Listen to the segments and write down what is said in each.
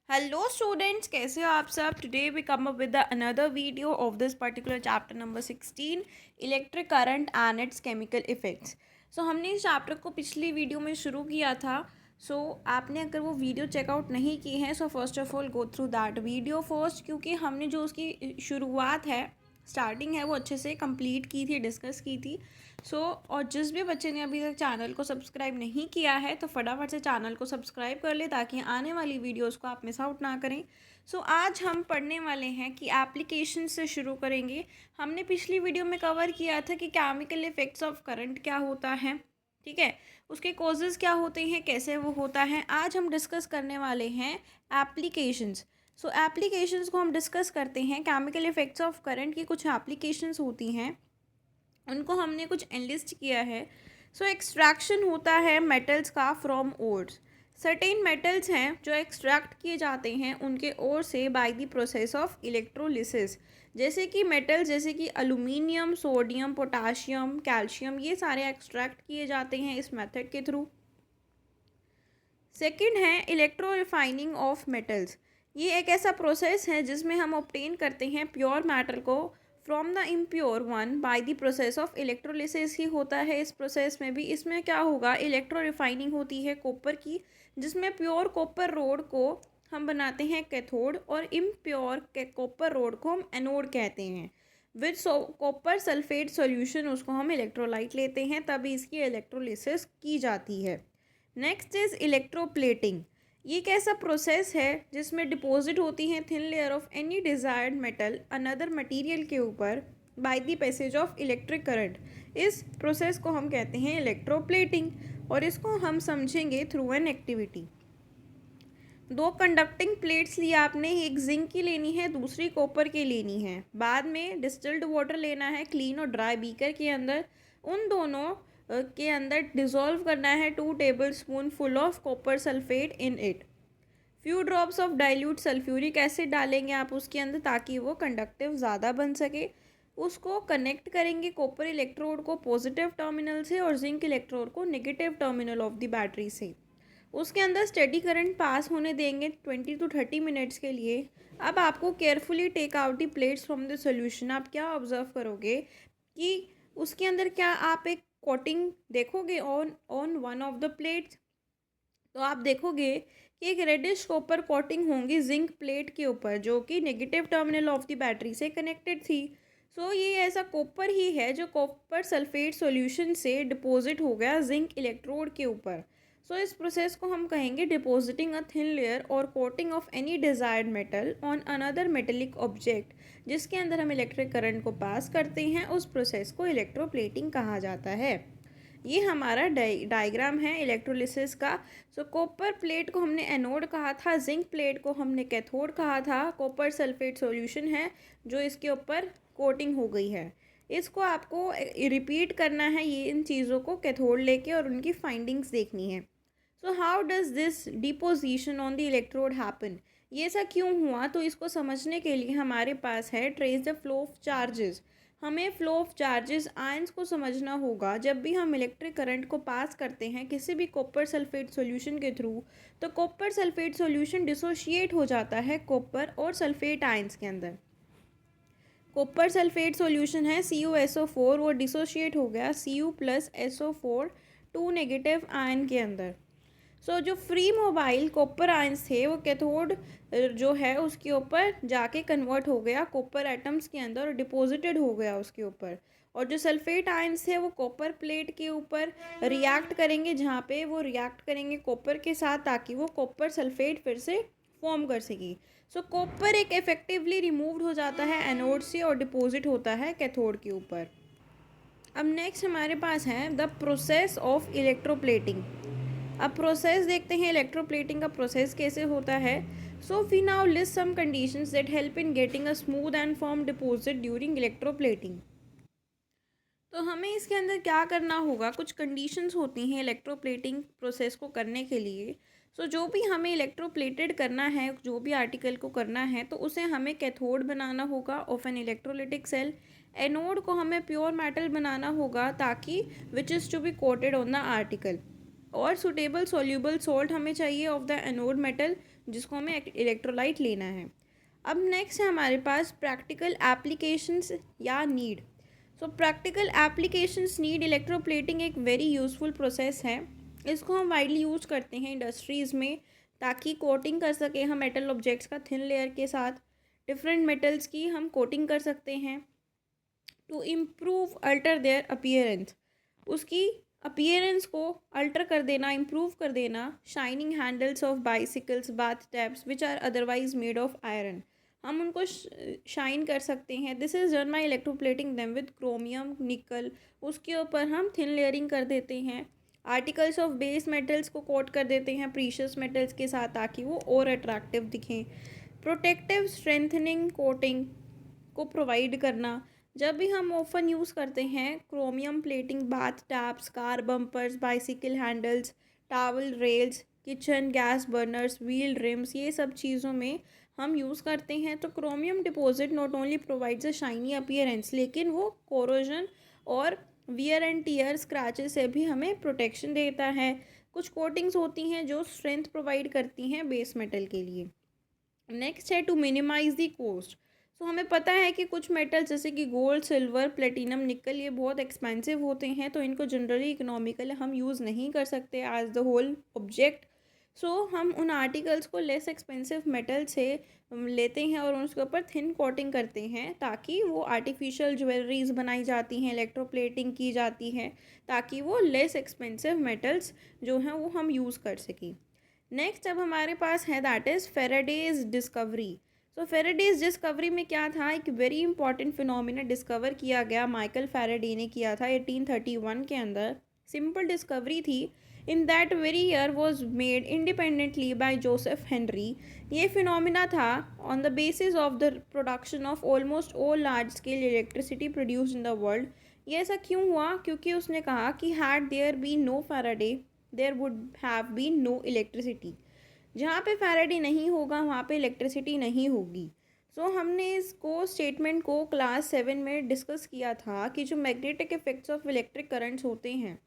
Hello students, कैसे हो आप सब। Today we come up with another video of this particular chapter number 16, electric current and its chemical effects. So हमने इस chapter को पिछली वीडियो में शुरू किया था। सो आपने अगर वो वीडियो चेकआउट नहीं की है, so first of all go through that video first, क्योंकि हमने जो उसकी शुरुआत है, स्टार्टिंग है, वो अच्छे से कंप्लीट की थी, डिस्कस की थी। और जिस भी बच्चे ने अभी तक चैनल को सब्सक्राइब नहीं किया है तो फटाफट से चैनल को सब्सक्राइब कर ले, ताकि आने वाली वीडियोस को आप मिस आउट ना करें। आज हम पढ़ने वाले हैं कि एप्लीकेशन से शुरू करेंगे। हमने पिछली वीडियो में कवर किया था कि केमिकल इफेक्ट्स ऑफ करंट क्या होता है, ठीक है, उसके कॉजेज़ क्या होते हैं, कैसे वो होता है। आज हम डिस्कस करने वाले हैं एप्लीकेशंस। एप्लीकेशंस को हम डिस्कस करते हैं। केमिकल इफेक्ट्स ऑफ करंट की कुछ एप्लीकेशंस होती हैं, उनको हमने कुछ एनलिस्ट किया है। एक्सट्रैक्शन होता है मेटल्स का फ्रॉम ओर्स। सर्टेन मेटल्स हैं जो एक्सट्रैक्ट किए जाते हैं उनके ओर से bye the process of electrolysis. जैसे कि मेटल्स जैसे कि अल्यूमिनियम, सोडियम, पोटाशियम, कैल्शियम, ये सारे एक्सट्रैक्ट किए जाते हैं इस मेथड के थ्रू। सेकंड है इलेक्ट्रो रिफाइनिंग ऑफ मेटल्स। ये एक ऐसा प्रोसेस है जिसमें हम ऑब्टेन करते हैं प्योर मैटर को from the impure one by the process of electrolysis ही होता है। इस प्रोसेस में भी इसमें क्या होगा, इलेक्ट्रो रिफाइनिंग होती है कॉपर की, जिसमें प्योर कॉपर रोड को हम बनाते हैं कैथोड और इम्प्योर कॉपर रोड को हम एनोड कहते हैं। विद कॉपर सल्फेट सॉल्यूशन उसको हम इलेक्ट्रोलाइट लेते हैं, तभी इसकी इलेक्ट्रोलिसिस की जाती है। Next is electroplating. ये एक ऐसा प्रोसेस है जिसमें डिपॉजिट होती हैं thin layer of any desired metal another material के ऊपर by the passage of electric current. इस प्रोसेस को हम कहते हैं इलेक्ट्रोप्लेटिंग, और इसको हम समझेंगे थ्रू एन एक्टिविटी। दो कंडक्टिंग प्लेट्स ली आपने, एक जिंक की लेनी है, दूसरी कॉपर की लेनी है। बाद में डिस्टिल्ड वाटर लेना है क्लीन और ड्राई बीकर के अंदर। उन दोनों के अंदर डिज़ोल्व करना है 2 table spoon full of copper sulphate in it. Few drops of dilute sulphuric acid डालेंगे आप उसके अंदर, ताकि वो कंडक्टिव ज़्यादा बन सके। उसको कनेक्ट करेंगे कॉपर इलेक्ट्रोड को पॉजिटिव टर्मिनल से और जिंक इलेक्ट्रोड को negative terminal of the battery से। उसके अंदर स्टेडी करंट पास होने देंगे 20 to 30 मिनट्स के लिए। अब आपको carefully take out the plates from the solution. आप क्या ऑब्जर्व करोगे कि उसके अंदर क्या आप एक कोटिंग देखोगे on on one of the plates. तो आप देखोगे कि एक रेडिश कॉपर कोटिंग होंगी जिंक प्लेट के ऊपर, जो कि negative terminal of the battery से कनेक्टेड थी। ये ऐसा कॉपर ही है जो कॉपर सल्फेट सॉल्यूशन से डिपॉजिट हो गया जिंक इलेक्ट्रोड के ऊपर। इस प्रोसेस को हम कहेंगे डिपॉजिटिंग अ थिन लेयर और coating of any desired metal on another metallic object, जिसके अंदर हम इलेक्ट्रिक करंट को पास करते हैं। उस प्रोसेस को इलेक्ट्रोप्लेटिंग कहा जाता है। ये हमारा डायग्राम है इलेक्ट्रोलिसिस का। कॉपर प्लेट को हमने एनोड कहा था, जिंक प्लेट को हमने कैथोड कहा था। कॉपर सल्फेट सॉल्यूशन है जो इसके ऊपर कोटिंग हो गई है। इसको आपको रिपीट करना है, ये इन चीज़ों को कैथोड लेके, और उनकी फाइंडिंग्स देखनी है। How does this deposition on the electrode happen. ये ऐसा क्यों हुआ, तो इसको समझने के लिए हमारे पास है trace the flow of charges. हमें फ्लो ऑफ चार्जेस आयंस को समझना होगा। जब भी हम इलेक्ट्रिक करंट को पास करते हैं किसी भी कॉपर सल्फेट सॉल्यूशन के थ्रू, तो कॉपर सल्फेट सॉल्यूशन डिसोशिएट हो जाता है कॉपर और सल्फेट आयंस के अंदर। कॉपर सल्फेट सॉल्यूशन है CuSO4, वो डिसोशिएट हो गया Cu+SO4 2 नेगेटिव आयन के अंदर। जो फ्री मोबाइल कॉपर आयंस थे वो कैथोड जो है उसके ऊपर जाके कन्वर्ट हो गया कॉपर एटम्स के अंदर और डिपॉजिटेड हो गया उसके ऊपर। और जो सल्फेट आयंस थे वो कॉपर प्लेट के ऊपर रिएक्ट करेंगे, जहाँ पे वो रिएक्ट करेंगे कॉपर के साथ, ताकि वो कॉपर सल्फेट फिर से फॉर्म कर सके। कॉपर एक इफेक्टिवली रिमूव्ड हो जाता है एनोड से और डिपॉजिट होता है कैथोड के ऊपर। अब नेक्स्ट हमारे पास है द प्रोसेस ऑफ इलेक्ट्रोप्लेटिंग। अब प्रोसेस देखते हैं इलेक्ट्रोप्लेटिंग का प्रोसेस कैसे होता है। We now list some conditions that help in getting a smooth and firm deposit during electroplating. तो हमें इसके अंदर क्या करना होगा, कुछ कंडीशंस होती हैं इलेक्ट्रोप्लेटिंग प्रोसेस को करने के लिए। जो भी हमें इलेक्ट्रोप्लेटेड करना है, जो भी आर्टिकल को करना है, तो उसे हमें कैथोड बनाना होगा of an electrolytic cell. Anode को हमें प्योर मेटल बनाना होगा, ताकि which is to be coated on the article. और सुटेबल सोल्यूबल सॉल्ट हमें चाहिए ऑफ द एनोड मेटल, जिसको हमें इलेक्ट्रोलाइट लेना है। अब नेक्स्ट है हमारे पास प्रैक्टिकल एप्लीकेशंस या नीड। सो प्रैक्टिकल एप्लीकेशंस नीड इलेक्ट्रोप्लेटिंग एक वेरी यूज़फुल प्रोसेस है। इसको हम वाइडली यूज़ करते हैं इंडस्ट्रीज़ में, ताकि कोटिंग कर सकें हम मेटल ऑब्जेक्ट्स का थिन लेयर के साथ। डिफरेंट मेटल्स की हम कोटिंग कर सकते हैं to improve alter their appearance, उसकी अपीयरेंस को अल्टर कर देना, इम्प्रूव कर देना। Shining handles of bicycles, bath taps which are otherwise made of iron, हम उनको शाइन कर सकते हैं। This is done by electroplating them with chromium nickel, उसके ऊपर हम थिन लेयरिंग कर देते हैं। आर्टिकल्स ऑफ बेस मेटल्स को कोट कर देते हैं प्रीशियस मेटल्स के साथ, ताकि वो और अट्रैक्टिव दिखें। प्रोटेक्टिव स्ट्रेंथनिंग कोटिंग को प्रोवाइड करना, जब भी हम ऑफन यूज़ करते हैं chromium plating bath taps, car bumpers, bicycle handles, towel rails, kitchen gas burners, wheel rims, ये सब चीज़ों में हम यूज़ करते हैं। तो chromium deposit not only provides a shiny appearance, लेकिन वो कोरोजन और वियर एंड टीयर स्क्रैचेस से भी हमें प्रोटेक्शन देता है। कुछ कोटिंग्स होती हैं जो स्ट्रेंथ प्रोवाइड करती हैं बेस मेटल के लिए। नेक्स्ट है टू मिनिमाइज द कॉस्ट। सो हमें पता है कि कुछ मेटल्स जैसे कि गोल्ड, सिल्वर, प्लेटिनम, निकल, ये बहुत एक्सपेंसिव होते हैं, तो इनको जनरली इकोनॉमिकल हम यूज़ नहीं कर सकते एज द होल ऑब्जेक्ट। सो हम उन आर्टिकल्स को लेस एक्सपेंसिव मेटल से लेते हैं और उसके ऊपर थिन कोटिंग करते हैं, ताकि वो आर्टिफिशियल ज्वेलरीज बनाई जाती हैं, इलेक्ट्रोप्लेटिंग की जाती है, ताकि वो लेस एक्सपेंसिव मेटल्स जो हैं वो हम यूज़ कर सकें। नेक्स्ट अब हमारे पास है that is Faraday's discovery. So Faraday's discovery में क्या था, एक वेरी इंपॉर्टेंट फिनोमिना डिस्कवर किया गया, माइकल फेराडे ने किया था 1831 के अंदर। सिंपल डिस्कवरी थी। In that very year was made independently by Joseph Henry. ये फिनोमिना था on the basis of the production of almost all large scale electricity produce in the world. ये ऐसा क्यों हुआ, क्योंकि उसने कहा कि had there be no Faraday there would have been no electricity. जहाँ पे फैराडे नहीं होगा वहाँ पे इलेक्ट्रिसिटी नहीं होगी। सो हमने इसको स्टेटमेंट को क्लास 7 में डिस्कस किया था कि जो magnetic effects of electric currents होते हैं,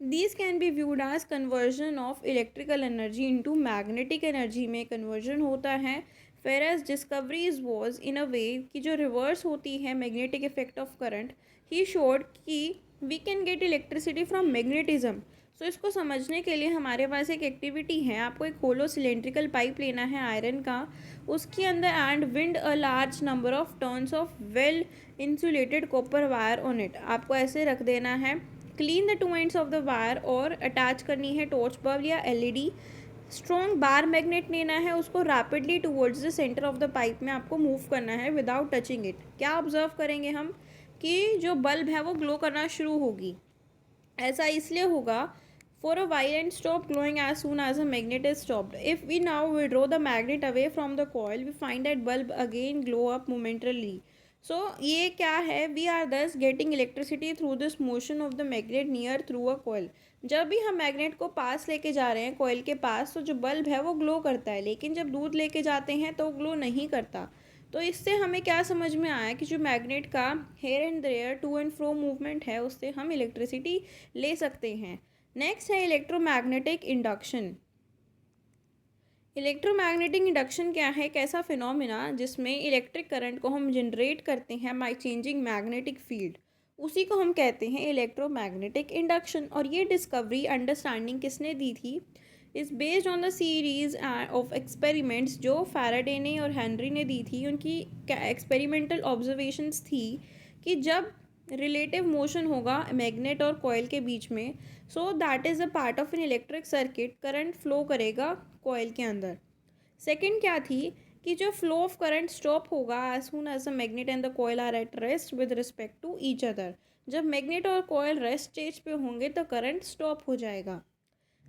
these can be viewed as conversion of electrical energy into magnetic energy में कन्वर्जन होता है। Faraday's discoveries was in a way कि जो रिवर्स होती है magnetic effect of current, he showed कि we can get electricity from magnetism. So इसको समझने के लिए हमारे पास एक एक्टिविटी है, आपको एक होलो सिलेंड्रिकल पाइप लेना है आयरन का, उसके अंदर and wind a large number of turns of well insulated copper wire on it. आपको ऐसे रख देना है। Clean the two ends of the wire और अटैच करनी है टॉर्च बल्ब या एलईडी। स्ट्रॉन्ग बार मैग्नेट लेना है, उसको rapidly towards the centre of the pipe में आपको मूव करना है विदाउट टचिंग इट। क्या ऑब्जर्व करेंगे हम कि जो बल्ब है वो ग्लो करना शुरू होगी। ऐसा इसलिए होगा for a while and stop glowing as soon as the magnet is stopped. If we now withdraw the magnet away from the coil, we find that bulb again glow up momentarily. So ये क्या है, we are thus getting electricity through this motion of the magnet near through a coil. जब भी हम magnet को पास लेके जा रहे हैं कॉइल के पास, तो जो बल्ब है वो ग्लो करता है, लेकिन जब दूर लेके जाते हैं तो ग्लो नहीं करता। तो इससे हमें क्या समझ में आया कि जो मैग्नेट का here and there to and fro movement है, उससे हम इलेक्ट्रिसिटी ले सकते हैं। नेक्स्ट है इलेक्ट्रोमैग्नेटिक इंडक्शन। इलेक्ट्रोमैग्नेटिक इंडक्शन क्या है, एक ऐसा फिनोमिना जिसमें इलेक्ट्रिक करंट को हम जनरेट करते हैं बाय चेंजिंग मैग्नेटिक फील्ड, उसी को हम कहते हैं इलेक्ट्रोमैग्नेटिक इंडक्शन। और ये डिस्कवरी अंडरस्टैंडिंग किसने दी थी, is based on the series of experiments जो फैराडे ने और हेनरी ने दी थी। उनकी एक्सपेरिमेंटल ऑब्जर्वेशंस थी कि जब रिलेटिव मोशन होगा मैग्नेट और कॉइल के बीच में, so that is a part of an electric circuit, current flow करेगा कॉइल के अंदर। सेकंड क्या थी कि जो फ्लो ऑफ करंट स्टॉप होगा as soon as the magnet and the coil are at rest with respect to each other. जब magnet और कॉइल रेस्ट स्टेज पे होंगे तो करंट स्टॉप हो जाएगा।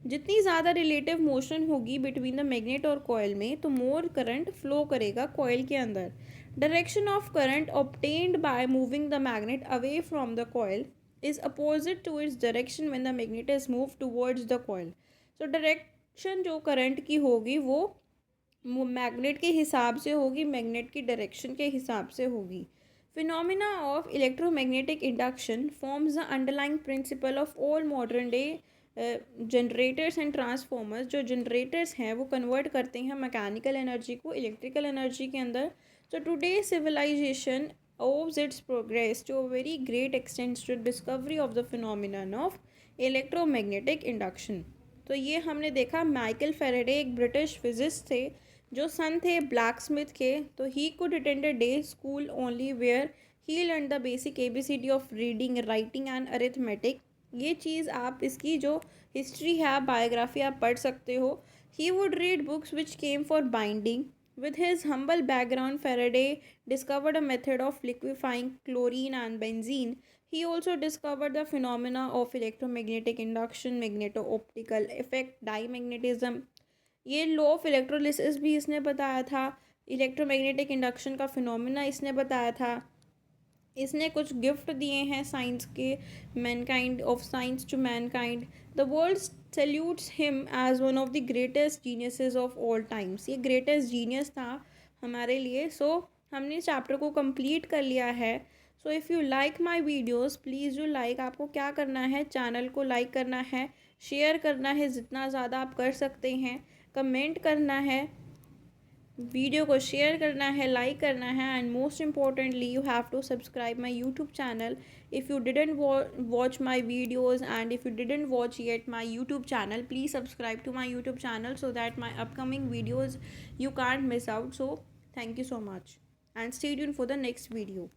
जितनी ज़्यादा रिलेटिव मोशन होगी बिटवीन द मैग्नेट और कॉइल में, तो मोर करंट फ्लो करेगा कॉइल के अंदर। Direction of current obtained by moving the magnet away from the coil is opposite to its direction when the magnet is moved towards the coil. So direction जो current की होगी वो magnet के हिसाब से होगी, मैग्नेट की डायरेक्शन के हिसाब से होगी। Phenomena of electromagnetic induction forms the underlying principle of all modern day generators and transformers, जो जनरेटर्स हैं वो कन्वर्ट करते हैं मैकेनिकल एनर्जी को इलेक्ट्रिकल एनर्जी के अंदर. So today's civilization owes its progress to a very great extent to discovery of the phenomenon of electromagnetic induction. तो ये हमने देखा माइकल फेरेडे एक ब्रिटिश फिजिस्ट थे जो सन थे ब्लैक स्मिथ के. तो he could attend a day school only where he learn the basic ABCD of reading writing and arithmetic. ये चीज़ आप इसकी जो हिस्ट्री है बायोग्राफी आप पढ़ सकते हो. He would read books which came for binding. With his humble background, Faraday discovered a method of liquefying chlorine and benzene. He also discovered the phenomena of electromagnetic induction, magneto-optical effect, diamagnetism. ये law of electrolysis भी इसने बताया था. Electromagnetic induction का phenomena इसने बताया था. इसने कुछ गिफ्ट दिए हैं साइंस के, mankind of science to mankind. The world salutes him as one of the greatest geniuses of all times. ये ग्रेटेस्ट जीनियस था हमारे लिए. सो हमने इस चैप्टर को कंप्लीट कर लिया है. So if you like my videos please you like. आपको क्या करना है, चैनल को लाइक करना है, शेयर करना है जितना ज़्यादा आप कर सकते हैं, कमेंट करना है, वीडियो को शेयर करना है, लाइक करना है, and most importantly you have to subscribe my YouTube channel if you didn't watch my videos. And if you didn't watch yet my YouTube channel please subscribe to my YouTube channel so that my upcoming videos you can't miss out. So thank you so much and stay tuned for the next video.